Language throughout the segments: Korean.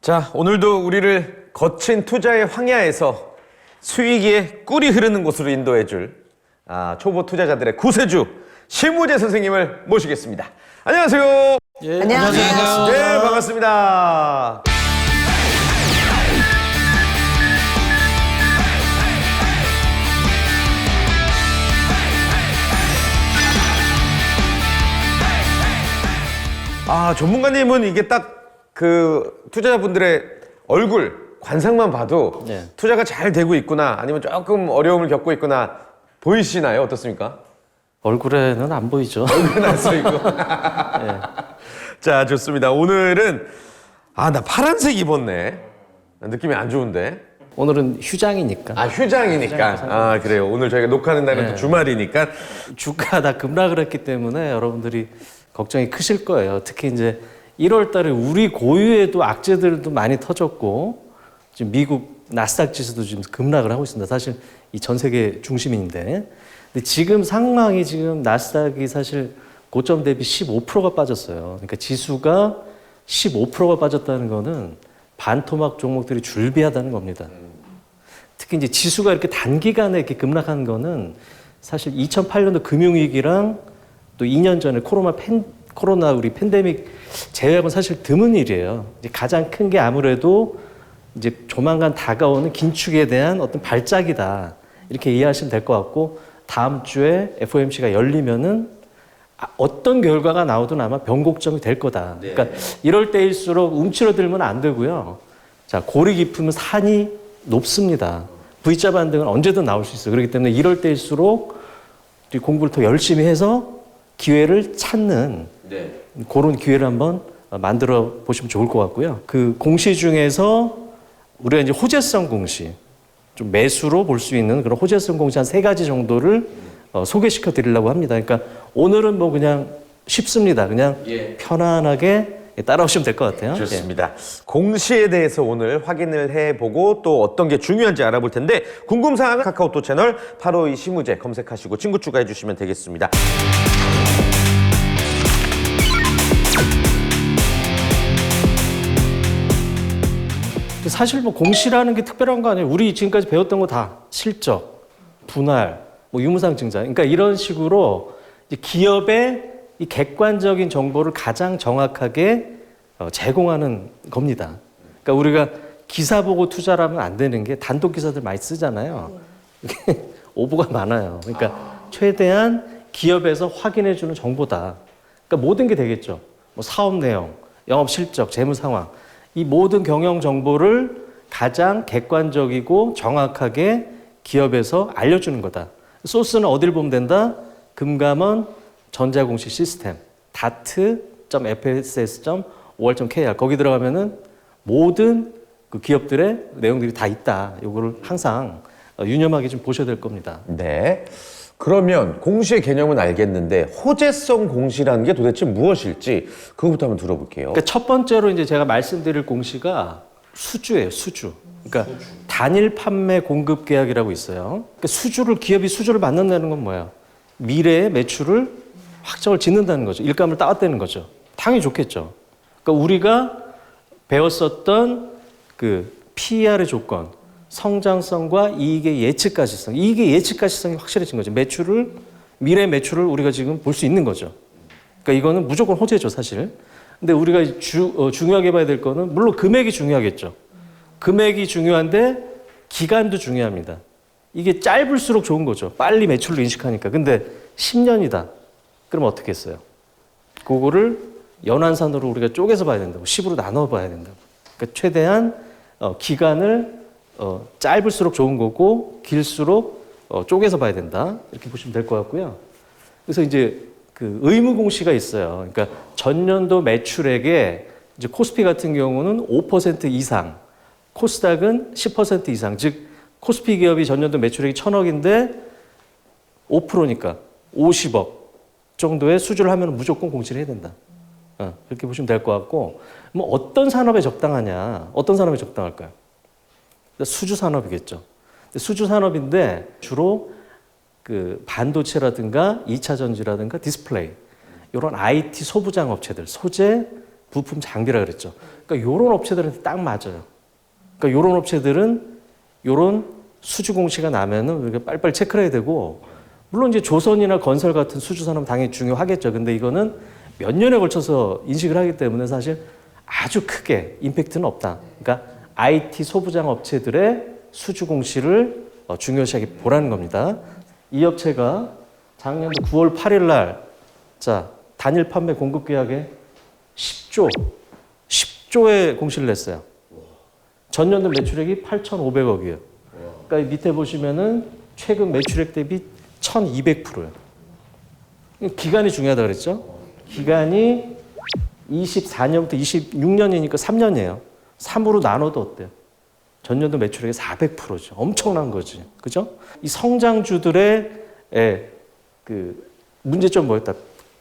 자, 오늘도 우리를 거친 투자의 황야에서 수익의 꿀이 흐르는 곳으로 인도해줄 초보 투자자들의 구세주 심우재 선생님을 모시겠습니다. 안녕하세요. 예, 안녕하세요. 네, 반갑습니다. 전문가님은 이게 딱 그 투자자분들의 얼굴 관상만 봐도 네. 투자가 잘 되고 있구나 아니면 조금 어려움을 겪고 있구나 보이시나요? 어떻습니까? 얼굴에는 안 보이죠. 얼굴은 안 써있고. 네. 자, 좋습니다. 오늘은 나 파란색 입었네. 느낌이 안 좋은데. 오늘은 휴장이니까. 휴장이니까. 그래요. 오늘 저희가 녹화하는 날은 네. 또 주말이니까. 주가 다 급락을 했기 때문에 여러분들이 걱정이 크실 거예요. 특히 이제 1월 달에 우리 고유에도 악재들도 많이 터졌고 지금 미국 나스닥 지수도 지금 급락을 하고 있습니다. 사실 이 전 세계 중심인데. 근데 지금 상황이 지금 나스닥이 사실 고점 대비 15%가 빠졌어요. 그러니까 지수가 15%가 빠졌다는 거는 반토막 종목들이 줄비하다는 겁니다. 특히 이제 지수가 이렇게 단기간에 이렇게 급락한 거는 사실 2008년도 금융위기랑 또 2년 전에 코로나 우리 팬데믹 제외하고는 사실 드문 일이에요. 이제 가장 큰 게 아무래도 이제 조만간 다가오는 긴축에 대한 어떤 발작이다. 이렇게 이해하시면 될 것 같고 다음 주에 FOMC가 열리면은 어떤 결과가 나오든 아마 변곡점이 될 거다. 그러니까 이럴 때일수록 움츠러들면 안 되고요. 자, 골이 깊으면 산이 높습니다. V자 반등은 언제든 나올 수 있어요. 그렇기 때문에 이럴 때일수록 공부를 더 열심히 해서 기회를 찾는 그런 기회를 한번 만들어 보시면 좋을 것 같고요. 그 공시 중에서 우리가 이제 호재성 공시, 좀 매수로 볼 수 있는 그런 호재성 공시 한 3가지 정도를 소개시켜 드리려고 합니다. 그러니까 오늘은 뭐 그냥 쉽습니다. 그냥 편안하게 따라오시면 될 것 같아요. 좋습니다. 공시에 대해서 오늘 확인을 해보고 또 어떤 게 중요한지 알아볼 텐데 궁금사항은 카카오톡 채널 852 심우재 검색하시고 친구 추가해 주시면 되겠습니다. 사실 뭐 공시라는 게 특별한 거 아니에요. 우리 지금까지 배웠던 거 다 실적, 분할, 뭐 유무상 증자. 그러니까 이런 식으로 이제 기업의 이 객관적인 정보를 가장 정확하게 제공하는 겁니다. 그러니까 우리가 기사 보고 투자를 하면 안 되는 게 단독 기사들 많이 쓰잖아요. 오보가 많아요. 그러니까 최대한 기업에서 확인해 주는 정보다. 그러니까 모든 게 되겠죠. 뭐 사업 내용, 영업 실적, 재무 상황. 이 모든 경영 정보를 가장 객관적이고 정확하게 기업에서 알려주는 거다. 소스는 어딜 보면 된다? 금감원 전자공시 시스템 dat.fss.or.kr 거기 들어가면은 모든 그 기업들의 내용들이 다 있다. 요거를 항상 유념하게 좀 보셔야 될 겁니다. 네. 그러면 공시의 개념은 알겠는데 호재성 공시라는 게 도대체 무엇일지 그거부터 한번 들어볼게요. 그러니까 첫 번째로 이제 제가 말씀드릴 공시가 수주예요, 수주. 그러니까 단일 판매 공급 계약이라고 있어요. 그러니까 기업이 수주를 받는다는 건 뭐예요? 미래의 매출을 확정을 짓는다는 거죠. 일감을 따왔다는 거죠. 당연히 좋겠죠. 그러니까 우리가 배웠었던 그 PER의 조건, 성장성과 이익의 예측 가시성. 이익의 예측 가시성이 확실해진 거죠. 미래 매출을 우리가 지금 볼 수 있는 거죠. 그러니까 이거는 무조건 호재죠, 사실. 근데 우리가 중요하게 봐야 될 거는 물론 금액이 중요하겠죠. 금액이 중요한데 기간도 중요합니다. 이게 짧을수록 좋은 거죠. 빨리 매출을 인식하니까. 근데 10년이다. 그러면 어떻게 했어요? 그거를 연환산으로 우리가 쪼개서 봐야 된다고. 10으로 나눠 봐야 된다고. 그러니까 최대한 기간을 짧을수록 좋은 거고 길수록 쪼개서 봐야 된다. 이렇게 보시면 될 것 같고요. 그래서 이제 그 의무 공시가 있어요. 그러니까 전년도 매출액에 이제 코스피 같은 경우는 5% 이상, 코스닥은 10% 이상. 즉 코스피 기업이 전년도 매출액이 1,000억인데 5%니까 50억 정도의 수주를 하면 무조건 공시를 해야 된다. 그렇게 보시면 될 것 같고, 뭐 어떤 산업에 적당하냐? 어떤 산업에 적당할까요? 수주 산업이겠죠. 수주 산업인데 주로 그 반도체라든가 2차 전지라든가 디스플레이 이런 IT 소부장 업체들, 소재, 부품 장비라 그랬죠. 그러니까 요런 업체들한테 딱 맞아요. 그러니까 요런 업체들은 요런 수주 공시가 나면은 우리가 빨리빨리 체크를 해야 되고, 물론 이제 조선이나 건설 같은 수주 산업은 당연히 중요하겠죠. 근데 이거는 몇 년에 걸쳐서 인식을 하기 때문에 사실 아주 크게 임팩트는 없다. 그러니까 IT 소부장 업체들의 수주 공시를 중요시하게 보라는 겁니다. 이 업체가 작년도 9월 8일 날, 자, 단일 판매 공급 계약에 10조의 공시를 냈어요. 전년도 매출액이 8,500억이에요. 그러니까 밑에 보시면은 최근 매출액 대비 1,200%예요. 기간이 중요하다 그랬죠? 기간이 24년부터 26년이니까 3년이에요. 3으로 나눠도 어때요? 전년도 매출액이 400%죠. 엄청난 거지. 그죠? 이 성장주들의 그 문제점 뭐였다?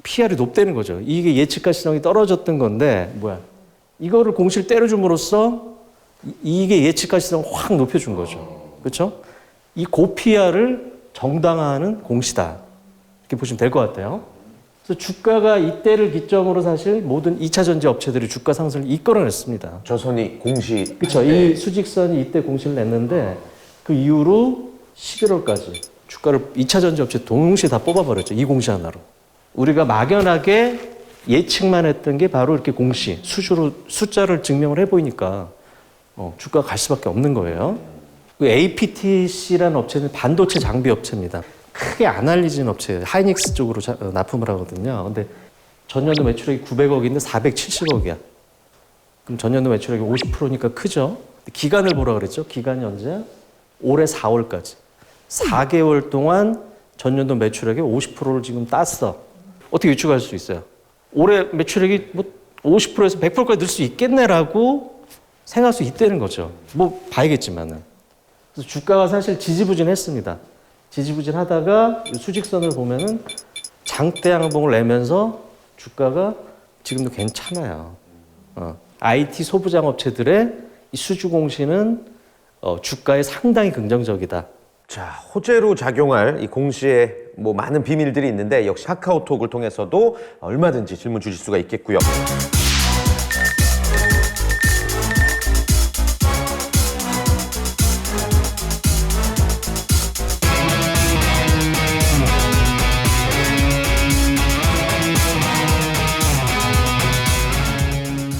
PR이 높다는 거죠. 이게 예측 가시성이 떨어졌던 건데, 뭐야? 이거를 공시를 때려줌으로써 이게 예측 가시성을 확 높여준 거죠. 그렇죠? 이 고PR을 정당화하는 공시다. 이렇게 보시면 될 것 같아요. 그래서 주가가 이때를 기점으로 사실 모든 2차 전지 업체들이 주가 상승을 이끌어냈습니다. 조선이 공시. 그렇죠. 이 수직선이 이때 공시를 냈는데 그 이후로 11월까지 주가를 2차 전지 업체 동시에 다 뽑아버렸죠. 이 공시 하나로. 우리가 막연하게 예측만 했던 게 바로 이렇게 공시, 수주로 숫자를 증명을 해보이니까 주가가 갈 수밖에 없는 거예요. 그 APTC라는 업체는 반도체 장비 업체입니다. 크게 안 알려진 업체예요. 하이닉스 쪽으로 납품을 하거든요. 근데 전년도 매출액이 900억인데 470억이야. 그럼 전년도 매출액이 50%니까 크죠? 기간을 보라 그랬죠? 기간이 언제야? 올해 4월까지. 4개월 동안 전년도 매출액의 50%를 지금 땄어. 어떻게 유추할 수 있어요? 올해 매출액이 뭐 50%에서 100%까지 늘 수 있겠네라고 생각할 수 있다는 거죠. 뭐 봐야겠지만은. 그래서 주가가 사실 지지부진했습니다. 지지부진하다가 수직선을 보면은 장대 양봉을 내면서 주가가 지금도 괜찮아요. IT 소부장 업체들의 이 수주 공시는 주가에 상당히 긍정적이다. 자, 호재로 작용할 이 공시에 뭐 많은 비밀들이 있는데 역시 카카오톡을 통해서도 얼마든지 질문 주실 수가 있겠고요.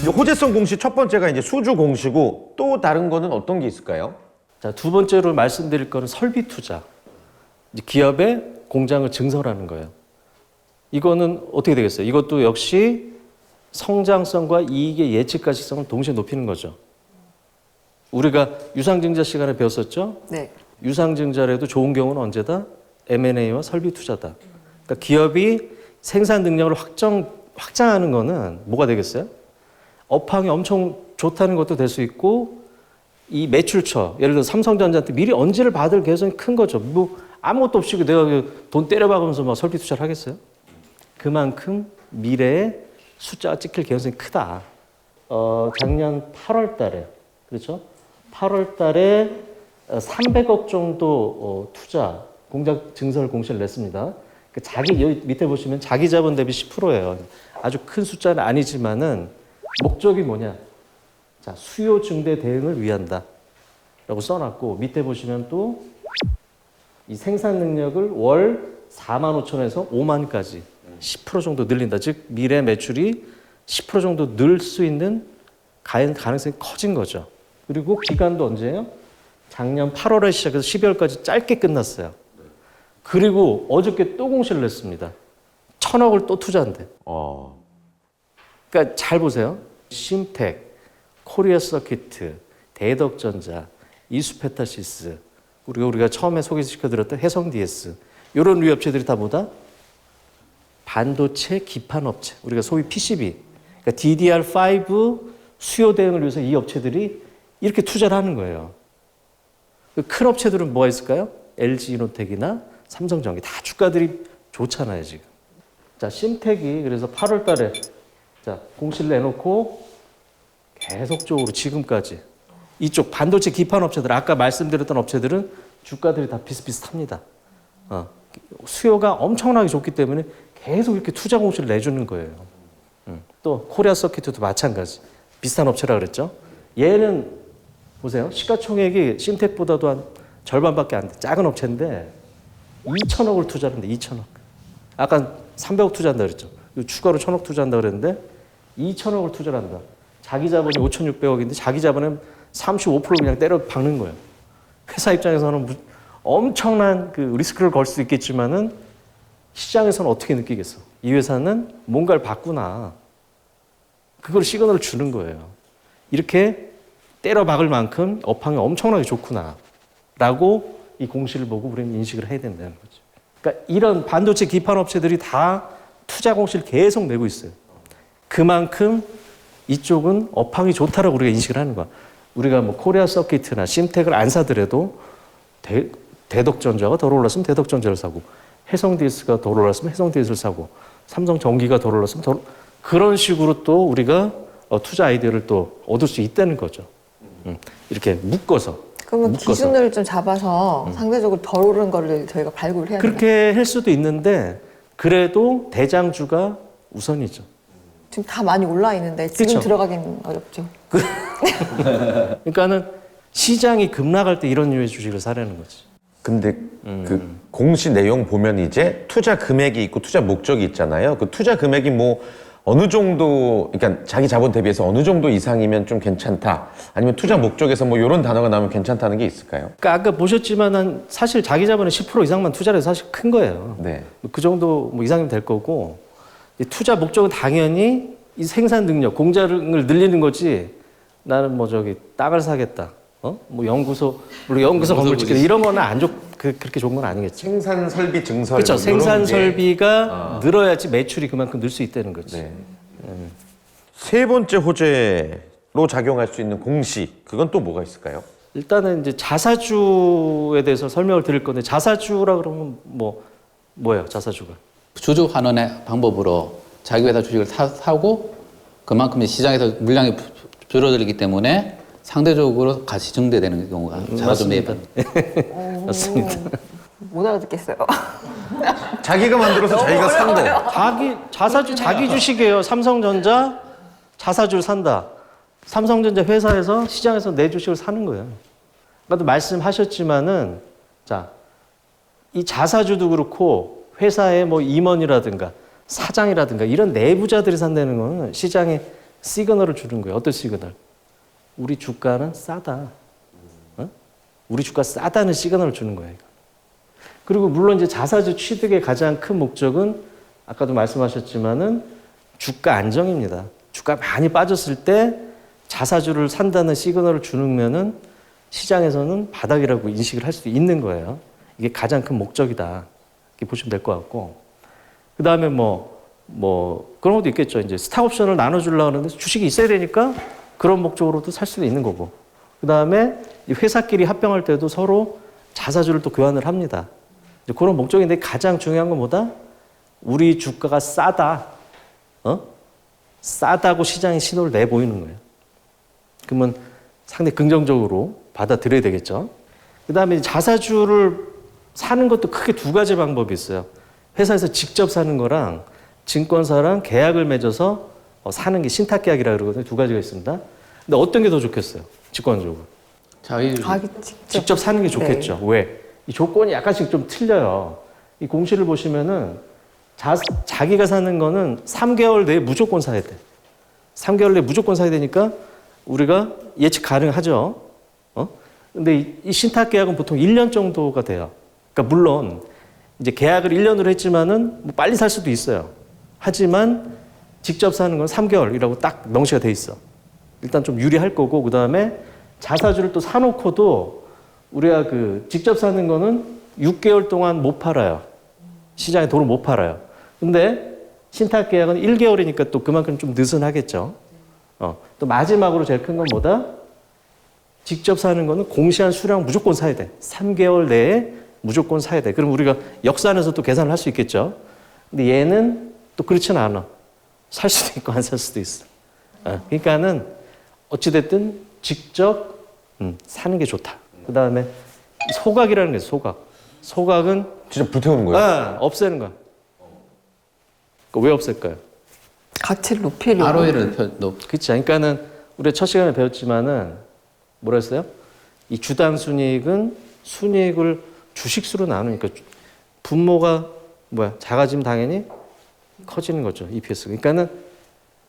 호재성 공시 첫 번째가 이제 수주 공시고 또 다른 거는 어떤 게 있을까요? 자, 두 번째로 말씀드릴 거는 설비 투자. 이제 기업의 공장을 증설하는 거예요. 이거는 어떻게 되겠어요? 이것도 역시 성장성과 이익의 예측 가시성을 동시에 높이는 거죠. 우리가 유상증자 시간에 배웠었죠? 네. 유상증자라도 좋은 경우는 언제다? M&A와 설비 투자다. 그러니까 기업이 생산 능력을 확장하는 거는 뭐가 되겠어요? 업황이 엄청 좋다는 것도 될 수 있고, 이 매출처, 예를 들어 삼성전자한테 미리 언지를 받을 개선이 큰 거죠. 뭐 아무것도 없이 내가 돈 때려박으면서 막 설비 투자를 하겠어요? 그만큼 미래에 숫자가 찍힐 개연성이 크다. 작년 8월 달에, 그렇죠? 8월 달에 300억 정도 투자, 공장 증설 공시를 냈습니다. 여기 밑에 보시면 자기 자본 대비 10%예요. 아주 큰 숫자는 아니지만은 목적이 뭐냐? 자, 수요 증대 대응을 위한다. 라고 써놨고, 밑에 보시면 또 이 생산 능력을 월 4만 5천에서 5만까지 10% 정도 늘린다. 즉, 미래 매출이 10% 정도 늘 수 있는 가능성이 커진 거죠. 그리고 기간도 언제예요? 작년 8월에 시작해서 12월까지 짧게 끝났어요. 그리고 어저께 또 공시를 냈습니다. 1,000억을 또 투자한대. 그러니까 잘 보세요. 심텍, 코리아 서키트, 대덕전자, 이수페타시스, 그리고 우리가 처음에 소개시켜드렸던 해성 DS, 이런 우리 업체들이 다 뭐다? 반도체 기판 업체, 우리가 소위 PCB, 그러니까 DDR5 수요 대응을 위해서 이 업체들이 이렇게 투자를 하는 거예요. 큰 업체들은 뭐가 있을까요? LG 이노텍이나 삼성전기, 다 주가들이 좋잖아요, 지금. 자, 심텍이 그래서 8월 달에 자, 공시를 내놓고 계속적으로 지금까지 이쪽 반도체 기판 업체들, 아까 말씀드렸던 업체들은 주가들이 다 비슷비슷합니다. 수요가 엄청나게 좋기 때문에 계속 이렇게 투자 공시를 내주는 거예요. 또 또 코리아 서킷도 마찬가지. 비슷한 업체라 그랬죠. 얘는 보세요. 시가총액이 심텍보다도 한 절반밖에 안 돼. 작은 업체인데 2천억을 투자하는데 2천억. 아까 300억 투자한다 그랬죠. 추가로 1,000억 투자한다 그랬는데 2천억을 투자를 한다. 자기 자본이 5,600억인데 자기 자본은 35% 그냥 때려 박는 거예요. 회사 입장에서는 엄청난 그 리스크를 걸 수도 있겠지만은 시장에서는 어떻게 느끼겠어? 이 회사는 뭔가를 바꾸나. 그걸 시그널을 주는 거예요. 이렇게 때려 박을 만큼 업황이 엄청나게 좋구나. 라고 이 공시를 보고 우리는 인식을 해야 된다는 거죠. 그러니까 이런 반도체 기판 업체들이 다 투자 공시를 계속 내고 있어요. 그만큼 이쪽은 업황이 좋다라고 우리가 인식을 하는 거야. 우리가 뭐 코리아 서킷이나 심텍을 안 사더라도 대덕전자가 더 올랐으면 대덕전자를 사고, 해성디스가 더 올랐으면 해성디스를 사고, 삼성전기가 더 올랐으면 그런 식으로 또 우리가 투자 아이디어를 또 얻을 수 있다는 거죠. 이렇게 묶어서. 그러면 기준을 좀 잡아서 상대적으로 덜 오른 거를 저희가 발굴을 해야 돼요. 그렇게 할 수도 있는데 그래도 대장주가 우선이죠. 지금 다 많이 올라 있는데 지금 그쵸? 들어가기는 어렵죠. 그러니까는 시장이 급락할 때 이런 류의 주식을 사라는 거지. 근데 그 공시 내용 보면 이제 투자 금액이 있고 투자 목적이 있잖아요. 그 투자 금액이 뭐 어느 정도, 그러니까 자기 자본 대비해서 어느 정도 이상이면 좀 괜찮다. 아니면 투자 목적에서 뭐 이런 단어가 나오면 괜찮다는 게 있을까요? 그러니까 아까 보셨지만은 사실 자기 자본의 10% 이상만 투자를 해서 사실 큰 거예요. 네. 그 정도 뭐 이상이면 될 거고, 이 투자 목적은 당연히 이 생산 능력, 공장을 늘리는 거지. 나는 뭐 저기 땅을 사겠다. 뭐 연구소, 물론 연구소 건물 짓겠다. 이런 거는 그렇게 좋은 건 아니겠죠. 생산 설비 증설. 그렇죠. 뭐 생산 이런 게. 설비가 늘어야지 매출이 그만큼 늘 수 있다는 거지. 네. 세 번째 호재로 작용할 수 있는 공시, 그건 또 뭐가 있을까요? 일단은 이제 자사주에 대해서 설명을 드릴 건데, 자사주라 그러면 뭐예요, 자사주가? 주주 환원의 방법으로 자기 회사 주식을 사고 그만큼 시장에서 물량이 줄어들기 때문에 상대적으로 가치 증대되는 경우가 자사주 매입. 맞습니다. 못 알아듣겠어요. 자기가 만들어서 자기가 산 거. 자사주 자기 주식이에요. 삼성전자 자사주를 산다. 삼성전자 회사에서 시장에서 내 주식을 사는 거예요. 아까도 말씀하셨지만은 자, 이 자사주도 그렇고 회사의 뭐 임원이라든가 사장이라든가 이런 내부자들이 산다는 거는 시장에 시그널을 주는 거예요. 어떤 시그널? 우리 주가는 싸다. 우리 주가 싸다는 시그널을 주는 거예요. 그리고 물론 이제 자사주 취득의 가장 큰 목적은 아까도 말씀하셨지만은 주가 안정입니다. 주가 많이 빠졌을 때 자사주를 산다는 시그널을 주면은 시장에서는 바닥이라고 인식을 할 수 있는 거예요. 이게 가장 큰 목적이다. 이렇게 보시면 될 것 같고. 그 다음에 그런 것도 있겠죠. 이제 스탁 옵션을 나눠주려고 하는데 주식이 있어야 되니까 그런 목적으로도 살 수도 있는 거고. 그 다음에 회사끼리 합병할 때도 서로 자사주를 또 교환을 합니다. 이제 그런 목적인데 가장 중요한 건 뭐다? 우리 주가가 싸다. 싸다고 시장이 신호를 내보이는 거예요. 그러면 상당히 긍정적으로 받아들여야 되겠죠. 그 다음에 자사주를 사는 것도 크게 두 가지 방법이 있어요. 회사에서 직접 사는 거랑 증권사랑 계약을 맺어서 사는 게 신탁계약이라고 그러거든요. 두 가지가 있습니다. 근데 어떤 게 더 좋겠어요? 직관적으로. 자기 자기 직접 사는 게 좋겠죠. 왜? 이 조건이 약간씩 좀 틀려요. 이 공시를 보시면은 자기가 사는 거는 3개월 내에 무조건 사야 돼. 3개월 내에 무조건 사야 되니까 우리가 예측 가능하죠. 근데 이 신탁 계약은 보통 1년 정도가 돼요. 그러니까 물론 이제 계약을 1년으로 했지만은 뭐 빨리 살 수도 있어요. 하지만 직접 사는 건 3개월이라고 딱 명시가 돼 있어. 일단 좀 유리할 거고, 그 다음에 자사주를 또 사놓고도 우리가 그 직접 사는 거는 6개월 동안 못 팔아요. 시장에 돈을 못 팔아요. 근데 신탁 계약은 1개월이니까 또 그만큼 좀 느슨하겠죠. 또 마지막으로 제일 큰 건 뭐다? 직접 사는 거는 공시한 수량 무조건 사야 돼. 3개월 내에 무조건 사야 돼. 그럼 우리가 역산해서 또 계산을 할 수 있겠죠. 근데 얘는 또 그렇지는 않아. 살 수도 있고 안 살 수도 있어. 그러니까는 어찌됐든 직접 사는 게 좋다. 그 다음에 소각이라는 게 있어요. 소각. 소각은 진짜 불태우는 거예요? 없애는 거야. 왜 없앨까요? 가치를 높이려고. ROE를 그렇죠. 그러니까는 우리가 첫 시간에 배웠지만은 뭐라 했어요? 이 주당 순이익은 순이익을 주식수로 나누니까 분모가 작아지면 당연히 커지는 거죠. EPS. 그러니까는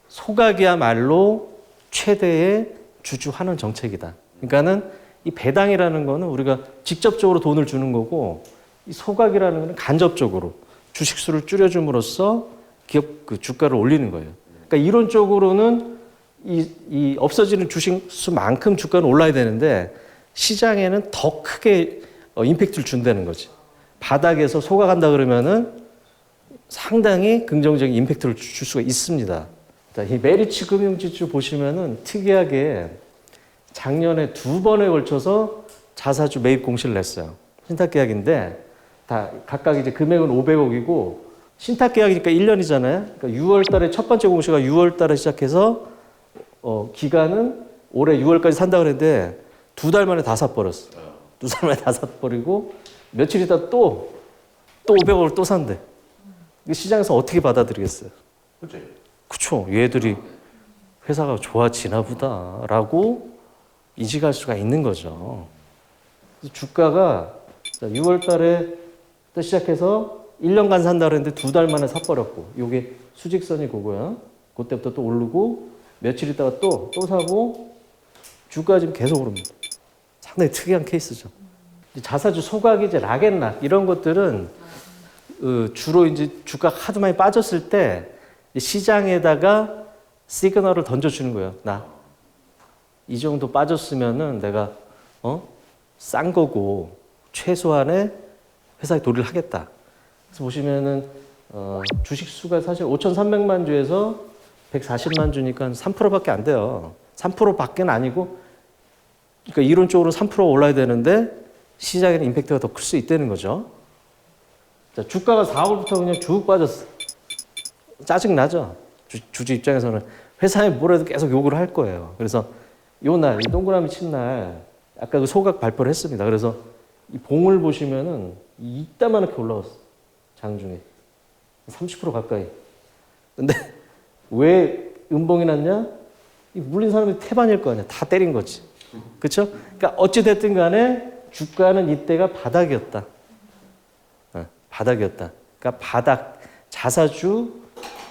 소각이야말로 최대의 주주환원 정책이다. 그러니까는 이 배당이라는 거는 우리가 직접적으로 돈을 주는 거고 이 소각이라는 거는 간접적으로 주식수를 줄여줌으로써 기업 그 주가를 올리는 거예요. 그러니까 이론적으로는 이 없어지는 주식수만큼 주가는 올라야 되는데 시장에는 더 크게 임팩트를 준다는 거지. 바닥에서 소각한다 그러면은 상당히 긍정적인 임팩트를 줄 수가 있습니다. 이 메리츠 금융지주 보시면은 특이하게 작년에 2번에 걸쳐서 자사주 매입 공시를 냈어요. 신탁계약인데 다 각각 이제 금액은 500억이고 신탁계약이니까 1년이잖아요. 그러니까 6월 달에 첫 번째 공시가 6월 달에 시작해서 기간은 올해 6월까지 산다고 그랬는데 2달 만에 다 사버렸어. 2달 만에 다 사버리고 며칠 있다 또 500억을 또 산대. 시장에서 어떻게 받아들이겠어요? 그쵸. 얘들이 회사가 좋아지나 보다라고 인식할 수가 있는 거죠. 주가가 6월 달에 또 시작해서 1년간 산다 그랬는데 2달 만에 사버렸고 이게 수직선이 그거야. 그때부터 또 오르고 며칠 있다가 또 사고 주가가 지금 계속 오릅니다. 상당히 특이한 케이스죠. 자사주 소각이 이제 락앤락 이런 것들은 주로 이제 주가 하도 많이 빠졌을 때 시장에다가 시그널을 던져주는 거예요. 나 이 정도 빠졌으면은 내가 싼 거고 최소한의 회사에 도리를 하겠다. 그래서 보시면은 주식 수가 사실 5,300만 주에서 140만 주니까 3%밖에 안 돼요. 3%밖에는 아니고, 그러니까 이론적으로 3% 올라야 되는데 시장에는 임팩트가 더 클 수 있다는 거죠. 자, 주가가 4월부터 그냥 쭉 빠졌어. 짜증 나죠. 주주 입장에서는 회사에 뭐라도 계속 요구를 할 거예요. 그래서 요 날, 이 동그라미 친 날, 아까 그 소각 발표를 했습니다. 그래서 이 봉을 보시면은 이따만하게 올라왔어. 장중에 30% 가까이. 근데 왜 음봉이 났냐? 이 물린 사람이 태반일 거 아니야. 다 때린 거지. 그렇죠? 그러니까 어찌 됐든 간에 주가는 이때가 바닥이었다. 바닥이었다. 그러니까 바닥, 자사주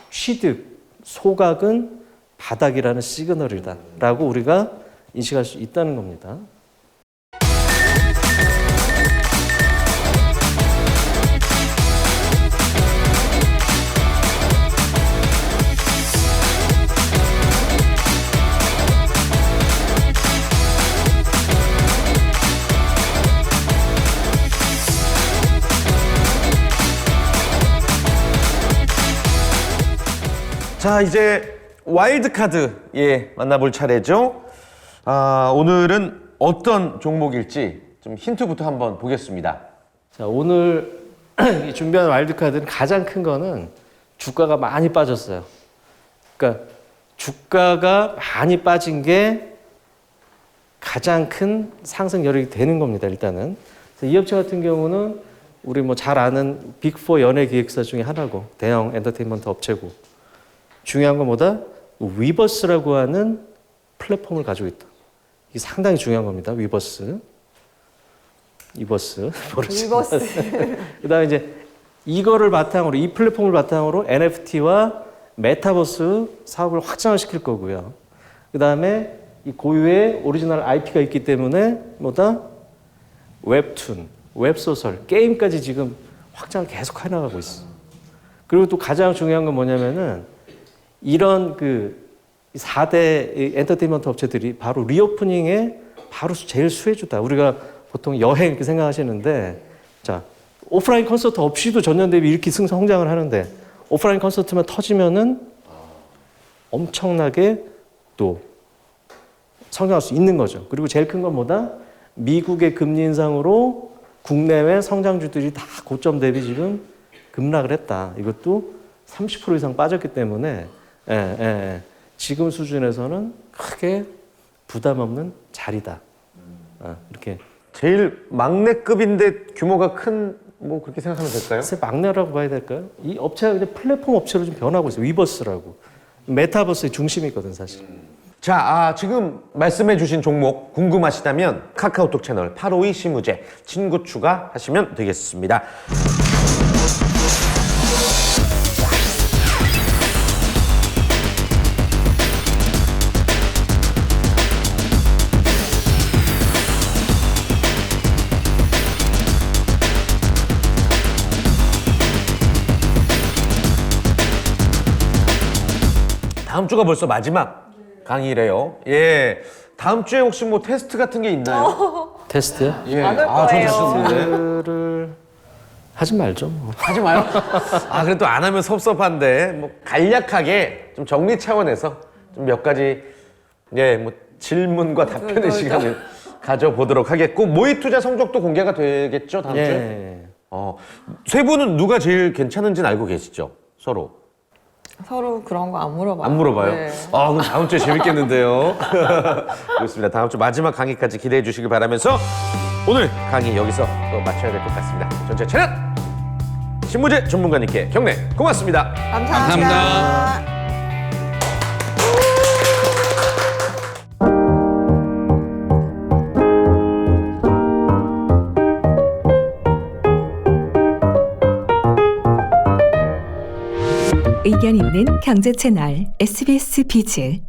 취득, 소각은 바닥이라는 시그널이다라고 우리가 인식할 수 있다는 겁니다. 자, 이제 와일드카드 만나볼 차례죠. 오늘은 어떤 종목일지 좀 힌트부터 한번 보겠습니다. 자, 오늘 준비한 와일드카드는 가장 큰 거는 주가가 많이 빠졌어요. 그러니까 주가가 많이 빠진 게 가장 큰 상승 여력이 되는 겁니다, 일단은. 그래서 이 업체 같은 경우는 우리 뭐 잘 아는 빅4 연예 기획사 중에 하나고 대형 엔터테인먼트 업체고 중요한 건 뭐다? 위버스라고 하는 플랫폼을 가지고 있다. 이게 상당히 중요한 겁니다. 위버스. 그다음에 이제 이거를 바탕으로 이 플랫폼을 바탕으로 NFT와 메타버스 사업을 확장을 시킬 거고요. 그다음에 이 고유의 오리지널 IP가 있기 때문에 뭐다? 웹툰, 웹소설, 게임까지 지금 확장을 계속 해나가고 있어. 그리고 또 가장 중요한 건 뭐냐면은 이런 그 4대 엔터테인먼트 업체들이 바로 리오프닝에 바로 제일 수혜주다. 우리가 보통 여행 이렇게 생각하시는데, 자, 오프라인 콘서트 없이도 전년 대비 이렇게 성장을 하는데, 오프라인 콘서트만 터지면은 엄청나게 또 성장할 수 있는 거죠. 그리고 제일 큰 건 뭐다? 미국의 금리 인상으로 국내외 성장주들이 다 고점 대비 지금 급락을 했다. 이것도 30% 이상 빠졌기 때문에 지금 수준에서는 크게 부담 없는 자리다. 이렇게. 제일 막내급인데 규모가 큰 뭐 그렇게 생각하면 될까요? 글쎄 막내라고 봐야 될까요? 이 업체가 이제 플랫폼 업체로 좀 변하고 있어요. 위버스라고. 메타버스의 중심이거든 사실. 자, 지금 말씀해주신 종목 궁금하시다면 카카오톡 채널 852 시무제 친구 추가하시면 되겠습니다. 다음 주가 벌써 마지막 강의래요. 예. 다음 주에 혹시 뭐 테스트 같은 게 있나요? 테스트요? 예. 안 할 전 거예요. 자신 없는데. 테스트를 하지 말죠. 뭐. 하지 마요. 그래도 안 하면 섭섭한데 뭐 간략하게 좀 정리 차원에서 좀 몇 가지 뭐 질문과 답변의 시간을 가져보도록 하겠고 모의 투자 성적도 공개가 되겠죠 다음 주에. 예. 세 분은 누가 제일 괜찮은지는 알고 계시죠? 서로. 서로 그런 거 안 물어봐요. 안 물어봐요? 네. 그럼 다음 주에 재밌겠는데요. 그렇습니다. 다음 주 마지막 강의까지 기대해 주시길 바라면서 오늘 강의 여기서 또 마쳐야 될 것 같습니다. 전체 채널 신무제 전문가님께 경례 고맙습니다. 감사합니다. 감사합니다. 의견 있는 경제 채널 SBS 비즈